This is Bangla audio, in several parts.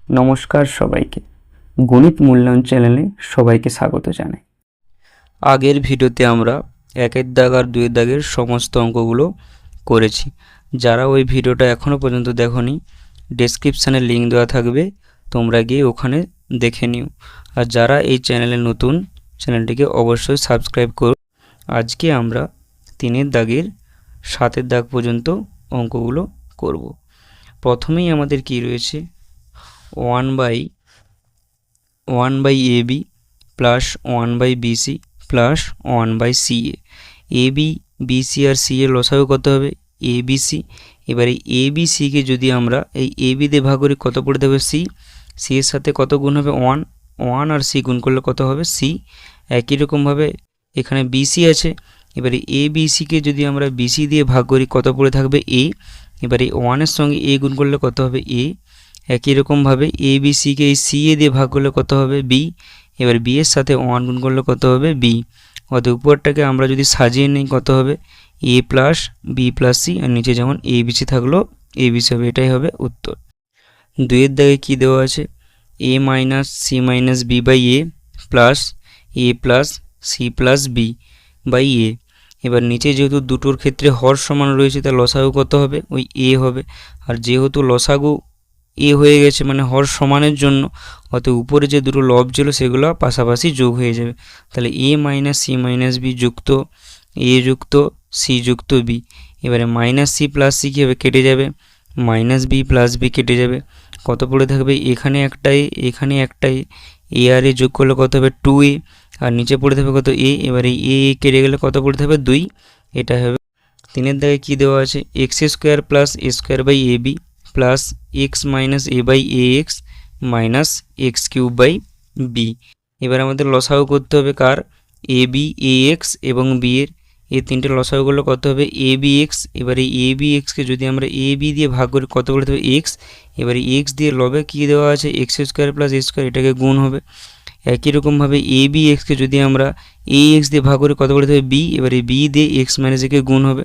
নমস্কার সবাইকে, গণিত মূল্যায়ন চ্যানেলে সবাইকে স্বাগত জানাই। আগের ভিডিওতে আমরা 1 দাগ আর 2 দাগের সমস্ত অঙ্কগুলো করেছি। যারা ওই ভিডিওটা এখনও পর্যন্ত দেখোনি, ডেসক্রিপশানে লিঙ্ক দেওয়া থাকবে, তোমরা গিয়ে ওখানে দেখে নিও। আর যারা এই চ্যানেলে নতুন, চ্যানেলটিকে অবশ্যই সাবস্ক্রাইব করো। আজকে আমরা 3 দাগের 7 দাগ পর্যন্ত অঙ্কগুলো করব। প্রথমেই আমাদের কি রয়েছে, 1/AB plus 1/BC plus 1/CA। AB, BC আর CA লসাগু কত হবে? ABC। এবারে ABCকে যদি আমরা এই AB দিয়ে ভাগ করি, কত পড়ে দেবে? C। C এর সাথে কত গুণ হবে? 1 আর C গুণ করলে কত হবে? C। একই রকমভাবে এখানে BC আছে, এবারে ABCকে যদি আমরা BC দিয়ে ভাগ করি, কত পড়ে থাকবে? A। এবারে 1 এর সঙ্গে A গুণ করলে কত হবে? A। একই রকমভাবে ABCকে এই CA দিয়ে ভাগ করলে কত হবে? B। এবার B এর সাথে 1 গুণ করলে কত হবে? B। অর্থাৎ উপরটাকে আমরা যদি সাজিয়ে নিই, কত হবে? A plus B plus C, আর নিচে যেমন ABC থাকলো ABC হবে। এটাই হবে উত্তর। 2 দাগে কি দেওয়া আছে? A minus C minus B by A plus A plus C plus B by A। এবার নিচে যেহেতু দুটোর ক্ষেত্রে হর সমান রয়েছে, তার লসাগু কত হবে? ওই A হবে। আর যেহেতু লসাগু A হয়ে গেছে মানে হর সমানের জন্য, অত উপরে যে দুটো লব ছিল সেগুলো পাশাপাশি যোগ হয়ে যাবে। তাহলে A minus C minus B যুক্ত A যুক্ত C যুক্ত B। এবারে মাইনাস C প্লাস C কী হবে? কেটে যাবে। মাইনাস B প্লাস B কেটে যাবে। কত পড়ে থাকবে? এখানে একটাই, এখানে একটাই। A আর A যোগ করলে কত হবে? 2A। আর নিচে পড়ে থাকবে কত? A। এবারে A কেটে গেলে কত পড়ে থাকবে? 2। এটা হবে। 3 দাগে কী দেওয়া আছে? x² plus a² by AB plus x minus a by ax minus x³ by b। এবার আমাদের লসাগু করতে হবে কার? ab, ax এবং b এর। এই তিনটে লসাগু করলে কত হবে? abx। এবারে abxকে যদি আমরা ab দিয়ে ভাগ করি, কত করে দেবে? x। এবারে x দিয়ে লবে কি দেওয়া আছে? x² প্লাস a², এটাকে গুণ হবে। একই রকমভাবে abxকে যদি আমরা ax দিয়ে ভাগ করি, কত করে দেবে? b। এবারে b দিয়ে x মাইনাস একে গুণ হবে।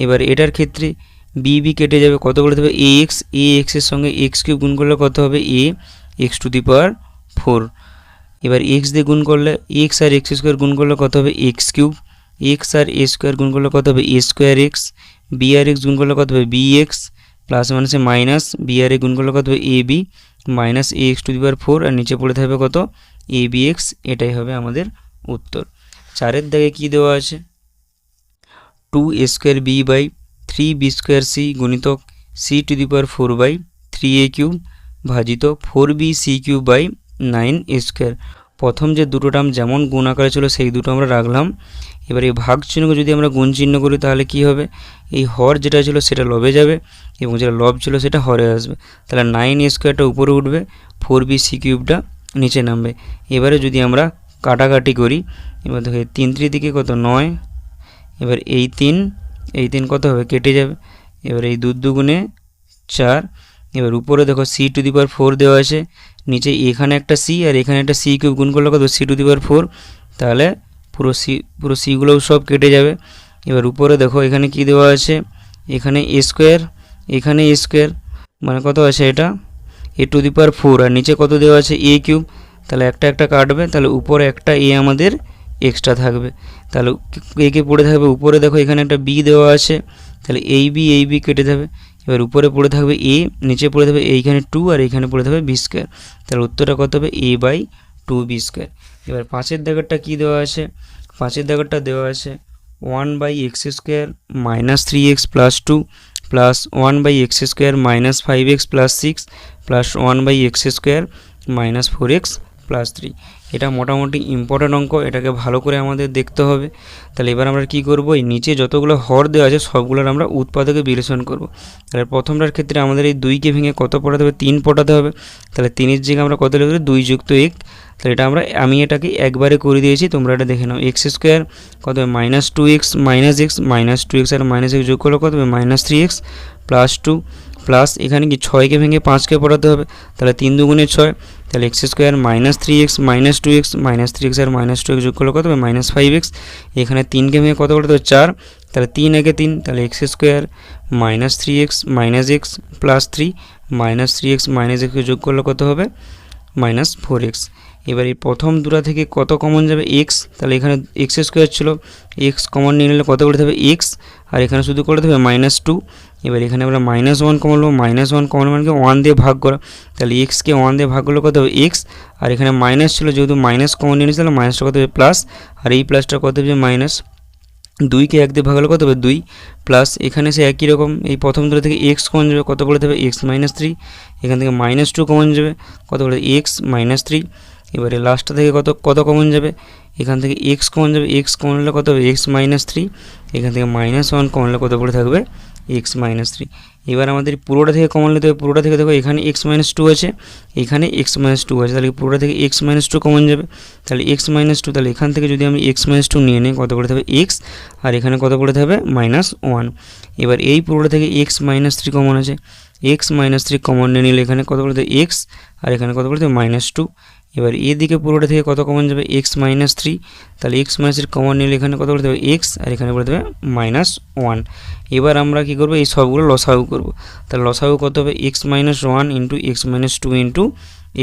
এবার এটার ক্ষেত্রে b কেটে যাবে, কত করে দেবে? ax এর সঙ্গে x³ গুণ করলে কত হবে? a x⁴। এবার x দিয়ে গুণ করলে, x আর x² গুণ করলে কত হবে? x³ x আর a² গুণ করলে কত হবে? a²x b আর x গুণ করলে কত হবে? bx প্লাস মাইনাসে মাইনাস b আর a গুণ করলে কত হবে? ab minus ax⁴। আর নিচে পড়ে থাকবে কত? abx। এটাই হবে আমাদের উত্তর। 4 দাগে কি দেওয়া আছে? 2a² b by 3b² c গুণিতক c⁴ বাই 3a³ ভাজিত 4bc³ বাই 9a²। প্রথম যে দুটো টার্ম যেমন গুণ আকারে ছিল সেই দুটো আমরা রাখলাম। এবার এই ভাগ চিহ্নকে যদি আমরা গুণ চিহ্ন করি, তাহলে কি হবে? এই হর যেটা ছিল সেটা লবে যাবে এবং যেটা লব ছিল সেটা হরে আসবে। তাহলে 9a² উপরে উঠবে, 4bc³ নিচে নামবে। এবারে যদি আমরা কাটাকাটি করি, এবার দেখো 3 দিকে কত? 9। এবার এই 3 কত হবে? কেটে যাবে। এবার এই 2 দুগুণে 4। এবার উপরে দেখো c⁴ দেওয়া আছে, নিচে এখানে একটা c আর এখানে একটা c³ গুণ করলে কত? c⁴। তাহলে পুরো cগুলোও সব কেটে যাবে। এবার উপরে দেখো এখানে কি দেওয়া আছে? এখানে a², এখানে a², মানে কত আছে এটা? a⁴। আর নিচে কত দেওয়া আছে? a³। তাহলে একটা কাটবে, তাহলে উপরে একটা a আমাদের এক্সট্রা থাকবে। তাহলে একে পড়ে থাকবে উপরে, দেখো এখানে একটা b দেওয়া আছে, তাহলে এই b কেটে যাবে। এবার উপরে পড়ে থাকবে a, নিচে পড়ে থাকবে এইখানে 2 আর এইখানে পড়ে থাকবে b²। তাহলে উত্তরটা কত হবে? a by 2b²। এবার 5 দাগেরটা কি দেওয়া আছে? 5 দাগেরটা দেওয়া আছে 1/x² minus 3x plus 2 plus 1/x² minus 5x plus 6 plus 1/x² minus 4x plus 3। এটা মোটামুটি ইম্পর্ট্যান্ট অঙ্ক, এটাকে ভালো করে আমাদের দেখতে হবে। তাহলে এবার আমরা কি করব? এই নিচে যতগুলো হর দেওয়া আছে সবগুলোর আমরা উৎপাদকে বিশ্লেষণ করব। তাহলে প্রথমটার ক্ষেত্রে আমাদের এই 2কে ভেঙে কত পড়াতে হবে? 3 পড়াতে হবে। তাহলে 3-এর জায়গায় আমরা কত লিখব? 2 যুক্ত 1। তাহলে এটা আমি এটাকে একবারে করে দিয়েছি, তোমরা এটা দেখে নাও। x² কত হবে? Minus 2x minus x minus 2x আর মাইনাস x যোগ করলে কত হবে? মাইনাস 3x প্লাস 2 প্লাস এখানে কি 6কে ভেঙে 5কে পড়াতে হবে। তাহলে 3 দুগুণে 6। তাহলে x² minus 3x minus 2x minus 3x আর মাইনাস 2x যোগ করলে কত হবে? Minus 5x। এখানে 3কে ভেঙে কত পড়াতে হবে? 4 তাহলে 3 একে 3, তাহলে x square minus 3x minus x plus 3 minus 3x minus x যোগ করলে কত হবে মাইনাস 4x। এবার এই প্রথম দুটা থেকে কত কমন যাবে এক্স, তাহলে এখানে এক্স স্কোয়ার ছিল, এক্স কমন নিয়ে নিলে কত করতে হবে এক্স, আর এখানে শুধু করতে হবে -2। এবার এখানে আমরা -1 কমন নেবো, -1 কমন মানে 1 দিয়ে ভাগ করা, তাহলে এক্সকে 1 দিয়ে ভাগ করলে কত হবে এক্স, আর এখানে মাইনাস ছিল যেহেতু মাইনাস কমন নিয়ে নিয়েছিল, মাইনাসটা কত হবে প্লাস, আর এই প্লাসটা কত হবে মাইনাস, 2কে 1 দিয়ে ভাগ হলে কত হবে 2 প্লাস, এখানে সে একই রকম এই প্রথম দুটো থেকে এক্স কমন যাবে, কত করে দেবে এক্স -3, এখান থেকে -2 কমন যাবে, কত করে এক্স -3। এবারে লাস্টটা থেকে কত কমন যাবে, এখান থেকে এক্স কমন যাবে, এক্স কমন হলে কত হবে এক্স -3, এখান থেকে -1 কমন হলে কত করে থাকবে এক্স -3। এবার আমাদের পুরোটা থেকে কমন নিতে হবে, পুরোটা থেকে দেখো এখানে x-2 আছে, এখানে x-2 আছে, তাহলে পুরোটা থেকে x-2 কমন যাবে, তাহলে x-2, তাহলে এখান থেকে যদি আমি x-2 নিয়ে নিই কত করে থাকবে x, আর এখানে কত করে থাকবে -1। এবার এই পুরোটা থেকে x-3 কমন আছে, x-3 কমন নিয়ে নিলে এখানে কত করে থাকবে x, আর এখানে কত করে থাকবে -2। এবার এদিকে পুরোটা থেকে কত কমন যাবে x-3, তাহলে x-3 কমন নিলে এখানে কত করে দেবে x, আর এখানে করে দেবে -1। এবার আমরা কি করব এই সবগুলো লসাগু করব, তাহলে লসাগু কত হবে x-1 into x-2 into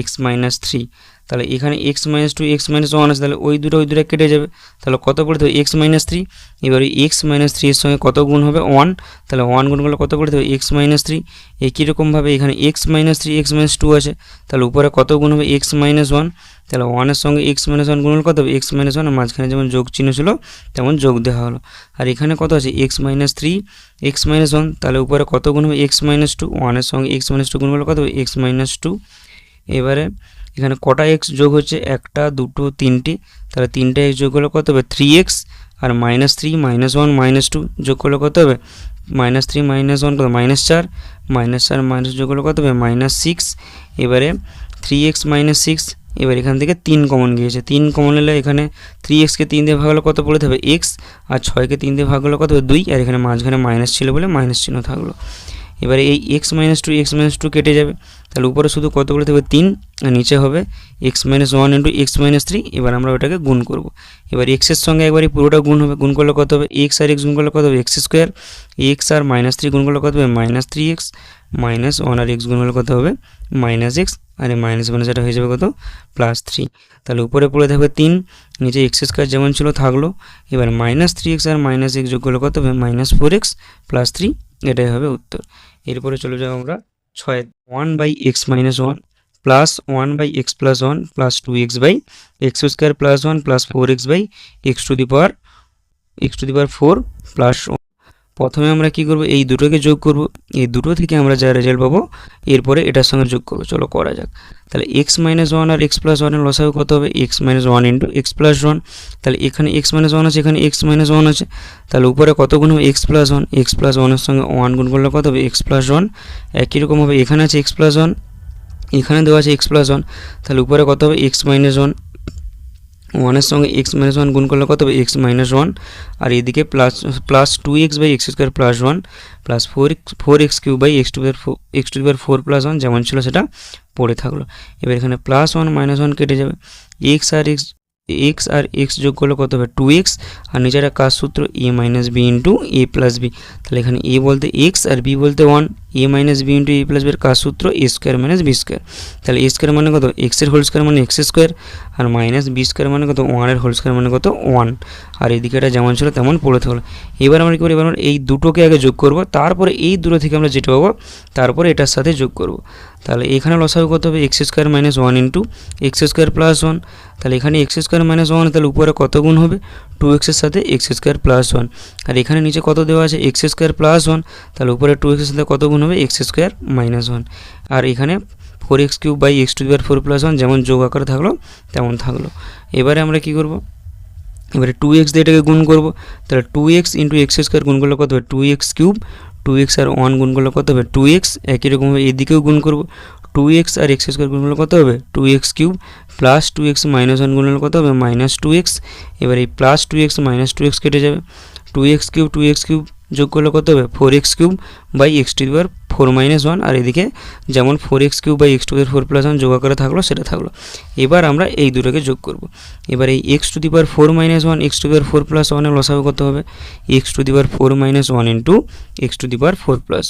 x-3, তাহলে এখানে x-2 x-1 আছে, তাহলে ওই দুটো কেটে যাবে, তাহলে কত করে দেবে x-3। এবার এই x-3 এর সঙ্গে কত গুণ হবে 1, তাহলে 1 গুণ করলে কত করে দেবে x-3। একই রকমভাবে এখানে x-3 x-2 আছে, তাহলে উপরে কত গুণ হবে x-1, তাহলে 1 এর সঙ্গে x-1 গুণ হলে কত হবে x-1, আর মাঝখানে যেমন যোগ চিহ্ন ছিল তেমন যোগ দেওয়া হলো। আর এখানে কত আছে x-3 x-1, তাহলে উপরে কত গুণ হবে x-2, 1 এর সঙ্গে x-2 গুণ করলে কত হবে x-2। এবারে এখানে কটা এক্স যোগ হচ্ছে, 1 2 3টে, তাহলে 3টে এক্স যোগ করলে কত হবে 3x, আর -3 -1 -2 যোগ করলে কত হবে -3 -1 কত -4, -4 যোগ করলে কত হবে -6। এবারে 3x -6, এবার এখান থেকে 3 কমন গিয়েছে, 3 কমন নিলে এখানে 3xকে 3 দিয়ে ভাগ হলে কত পড়ে থাকবে x, আর 6কে 3 দিয়ে ভাগ হলে কত হবে 2, আর এখানে মাঝখানে মাইনাস ছিল বলে মাইনাস চিহ্ন থাকলো। এবারে এই x-2 কেটে যাবে, তাহলে উপরে শুধু কত করে থাকবে 3, আর নিচে হবে x-1 ইন্টু x-3। এবার আমরা ওটাকে গুণ করব, এবার x এর সঙ্গে একবারই পুরোটা গুণ হবে, গুণ করলে কত হবে x আর x গুণ করলে কত হবে x স্কোয়ার, x আর -3 গুণ করলে কত হবে -3x, -1 আর x গুণ করলে কত হবে -x, আর এই মাইনাস যেটা হয়ে যাবে কত +3। তাহলে উপরে পড়ে থাকবে 3, নিচে x স্কোয়ার যেমন ছিল থাকলো। এবার -3x আর -x যোগ করলে কত হবে -4x + 3, এটাই হবে উত্তর। এরপরে চলে যাব আমরা 6 1/x - 1 plus 1/x + 1 plus 2x by x square plus 1 plus 4x by x to the power 4 plus. প্রথমে আমরা কি করব, এই দুটোকে যোগ করব, এই দুটো থেকে আমরা যা রেজাল্ট পাবো এরপরে এটার সঙ্গে যোগ করব। চলো করা যাক। তাহলে x - 1 আর x + 1 এর লসাগু কত হবে x - 1 ইন্টু x + 1। তাহলে এখানে x - 1 আছে, এখানে x - 1 আছে, তাহলে উপরে কত গুণ হবে x + 1, x + 1 এর সঙ্গে 1 গুণ করলে কত হবে x + 1। একই রকম হবে এখানে আছে x + 1, এখানে দেওয়া আছে x + 1, তাহলে উপরে কত হবে x - 1, 1 এর সঙ্গে x - 1 গুণ করলে কত হবে x - 1, আর এদিকে plus 2x by x square plus 1 plus 4x cube by x to the power 4 plus 1 যেমন ছিল সেটা পড়ে থাকলো। এবার এখানে +1 -1 কেটে যাবে, x আর x যোগ করলে কত হবে 2x, আর নিচে একটা কাজ সূত্র a - b into a + b। তাহলে এখানে a বলতে x আর b বলতে 1, a - b into a + b এর কাজ সূত্র a স্কোয়ার - b স্কোয়ার। তাহলে a স্কোয়ার মানে কত x এর হোল স্কোয়ার মানে x স্কোয়ার, আর b স্কোয়ার মানে কত 1 এর হোল স্কোয়ার মানে কত 1, আর এই দিকেটা যেমন ছিল তেমন পড়ে থাকলো। এবার আমরা কি করি, এবার আমরা এই দুটোকে আগে যোগ করব, তারপরে এই দুটো থেকে আমরা যেটা পাবো তারপরে এটার সাথে যোগ করব। তাহলে এখানে লসাগু কত হবে x square - 1 into x square plus 1। তাহলে এখানে x স্কোয়ার - 1, তাহলে উপরে কত গুণ হবে 2x এর সাথে x স্কোয়ার প্লাস 1, আর এখানে নিচে কত দেওয়া আছে x স্কোয়ার প্লাস 1, তাহলে উপরে 2x এর সাথে কত গুণ হবে x স্কোয়ার - 1, আর এখানে 4x cube by x to the power 4 plus 1 যেমন যোগ আকারে থাকলো তেমন থাকলো। এবারে আমরা কি করব, এবারে 2x দিয়ে এটাকে গুণ করব। তাহলে 2x ইন্টু x স্কোয়ার গুণ করলে কত হবে 2x কিউব, 2x আর 1 গুণ করলে কত হবে 2x। একই রকমভাবে এদিকেও গুণ করব, 2x আর x স্কোয়ার গুণ করলে কত হবে 2x কিউব, প্লাস 2x - 1 গুণ করলে কত হবে -2x। এবার এই প্লাস 2x - 2x কেটে যাবে, 2x কিউব যোগ করলে কত হবে 4x cube by x to the power 4 - 1 আর এদিকে যেমন 4x³ বাই x⁴ যোগ আকারে থাকলো সেটা থাকলো। এবার আমরা এই দুটোকে যোগ করব। এবার এই x⁴ - 1 x⁴ এর লসাগু কত হবে? x⁴ - 1 into x⁴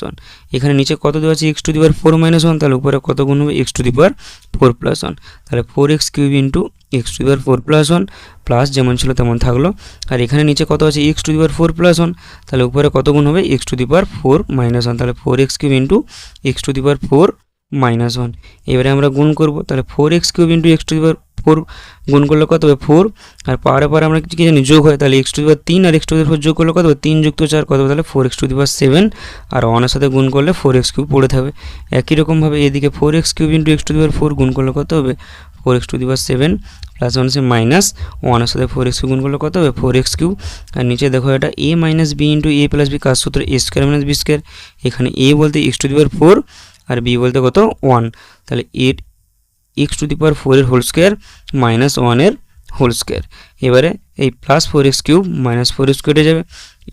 1। এখানে নিচে কত দেওয়া আছে? x⁴ - 1, তাহলে উপরে কত গুণ হবে? x⁴ 1, তাহলে 4x³ ইন্টু x⁴ 1 প্লাস যেমন ছিল তেমন থাকলো। আর এখানে নিচে কত আছে? x⁴ 1, তাহলে উপরে কত গুণ হবে? x⁴ 1, তাহলে 4x³ ইন্টু x⁴ 1। এবারে আমরা গুণ করব, তাহলে 4x³ ইন্টু x⁴ গুণ করলে কত হবে? 4, আর পারে আমরা কি জানি? যোগ হয়, তাহলে x⁴ 3 আর x⁴ যোগ করলে কত হবে? 3 + 4 কত হবে? তাহলে 4x⁴ 7, আর 1 সাথে গুণ করলে 4x³ পড়ে থাকবে। একই রকমভাবে এদিকে 4x³ ইন্টু x⁴ গুণ করলে কত হবে? 4x⁴ 7 প্লাস 1 সে মাইনাস 1 এর সাথে 4x³ গুণ করলে কত হবে? 4x³। আর নিচে দেখো এটা a - b into a + b কার সূত্র? a² - b²। এখানে a বলতে x⁴ আর b বলতে কত? 1, তাহলে x⁴ এর হোল স্কোয়ার মাইনাস 1 এর হোল স্কোয়ার। এবারে এই প্লাস 4x³ মাইনাস 4x কেটে যাবে,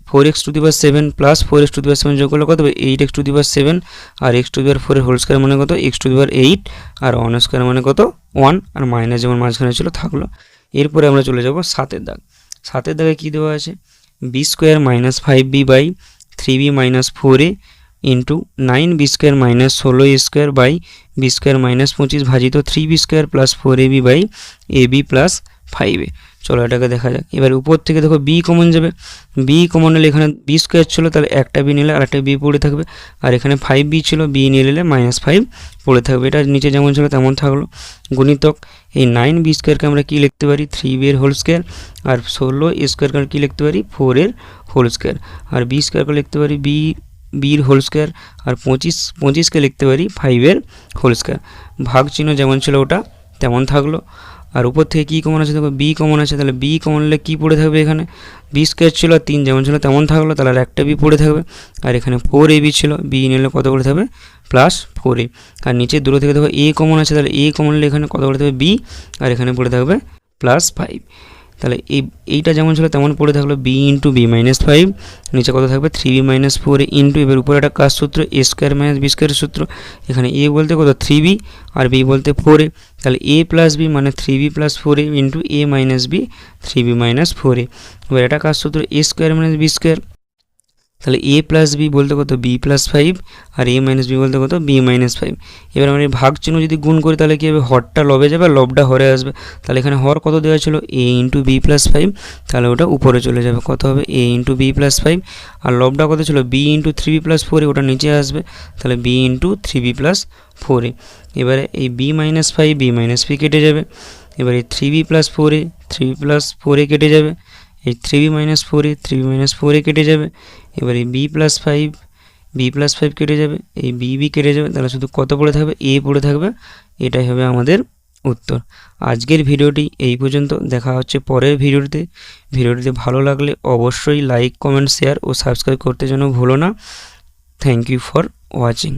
4x⁴ 7 প্লাস 4x⁴ 7 যোগ করলে কত হবে? 8x⁴ 7, আর x⁴ এর হোল স্কোয়ার মানে কত? x⁴ 8, আর 1 স্কোয়ার মানে কত? 1, আর মাইনাস যেমন মাঝখানে ছিল থাকলো। এরপরে আমরা চলে যাব 7 দাগ। 7 দাগে কী দেওয়া আছে? b² - 5b by 3b - 4a into 9b² - 16a² by b² - 25 ভাজিত 3b² plus 4ab by ab plus 5a। চলো এটাকে দেখা যাক। এবার উপর থেকে দেখো b কমন যাবে, b কমন নিলে এখানে b² ছিল, তাহলে একটা b নিলে আরেকটা b পড়ে থাকবে, আর এখানে 5b ছিল, b নিয়ে নিলে -5 পড়ে থাকবে। এটা নিচে যেমন ছিল তেমন থাকলো। গুণিতক এই 9b² আমরা কী লিখতে পারি? 3b এর হোল স্কোয়ার, আর 16a² কী লিখতে পারি? 4 এর হোল স্কোয়ার, আর b² লিখতে পারি b-এর হোল স্কোয়ার, আর 25কে লিখতে পারি 5 এর হোল স্কোয়ার। ভাগ চিহ্ন যেমন ছিল ওটা তেমন থাকলো। আর উপর থেকে কী কমন আছে? দেখো b কমন আছে, তাহলে b কমন নিলে কী পড়ে থাকবে? এখানে b² ছিল, 3 যেমন ছিল তেমন থাকলো, তাহলে আর একটা b পড়ে থাকবে। আর এখানে 4ab ছিল, b নিলে কত করে থাকবে? Plus 4a। আর নিচে দূর থেকে দেখো a কমন আছে, তাহলে a কমন নিলে এখানে কত করে থাকবে? b, আর এখানে পড়ে থাকবে প্লাস 5। তাহলে এইটা যেমন ছিল তেমন পড়ে থাকলো b ইন্টু b - 5, নিচে কত থাকবে? 3b - 4a ইন্টু, এবার উপরে একটা কাজ সূত্র a² - b² সূত্র। এখানে a বলতে কত? 3b, আর b বলতে 4a, তাহলে a প্লাস b মানে 3b + 4a into a - b 3b - 4a। এবার এটা কাজ সূত্র a² - b², তাহলে a প্লাস b বলতে কত? b + 5, আর a - b বলতে কত? b - 5। এবার আমরা এই ভাগ চিহ্ন যদি গুণ করি তাহলে কী হবে? হরটা লবে যাবে, লবটা হরে আসবে। তাহলে এখানে হর কত দেওয়া ছিল? a ইন্টু b + 5, তাহলে ওটা উপরে চলে যাবে। কত হবে? a ইন্টু b + 5, আর লবটা কত ছিল? b ইন্টু 3b + 4a, ওটা নিচে আসবে, তাহলে b ইন্টু 3b + 4a। এবারে এই b - 5 b - p কেটে যাবে। এবারে 3b + 4a 3b + 4a কেটে যাবে, এই 3b - 4a 3b - 4a কেটে যাবে। এবার এই b + 5 b + 5 কেটে যাবে, এই b কেটে যাবে, তাহলে শুধু কত পড়ে থাকবে? a পড়ে থাকবে। এটাই হবে আমাদের উত্তর। আজকের ভিডিওটি এই পর্যন্ত, দেখা হচ্ছে পরের ভিডিওতে। ভিডিওটিতে ভালো লাগলে অবশ্যই লাইক, কমেন্ট, শেয়ার ও সাবস্ক্রাইব করতে যেন ভুলো না। Thank you for watching.